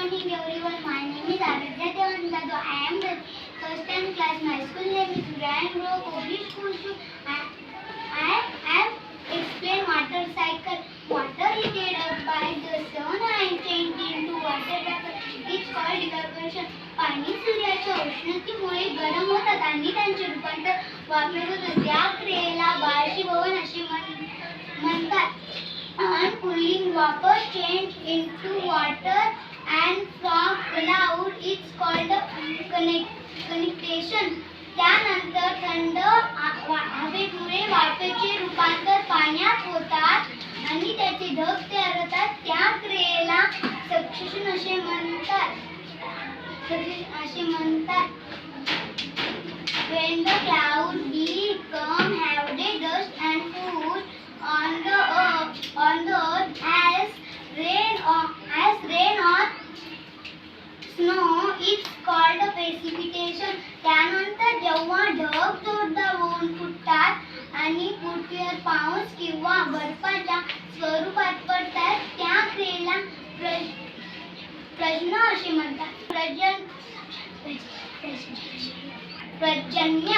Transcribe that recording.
morning everyone. My name is Aradhya Devandado. I am the first time class. My school name is Ryan Grove Public School. I have explained water cycle. Water heated up by the sun and changed into water vapor. It's called evaporation. पाणी सूर्याच्या उष्णतेमुळे गरम होतात आणि त्यांचे रूपांतर वाफेत होते. त्या क्रियेला बाष्पीभवन असे म्हणतात. And cooling vapor change into water and from cloud it's called condensation. त्यानंतर थंड हवेमुळे वाफेचे रूपांतर पाण्यात होतात आणि त्याचे ढग तयार होतात. त्या क्रियेला सक्सेशन असे म्हणतात. When the clouds become heavy dust and food on the earth as rain or snow, it's called precipitation. त्यानंतर जेव्हा ढग जोरदार होऊन फुटतात आणि पृथ्वीवर पाऊस किंवा बर्फाच्या स्वरूपात पडतात, त्या क्रियेला पर्जन्य असे म्हणतात. पर्जन्य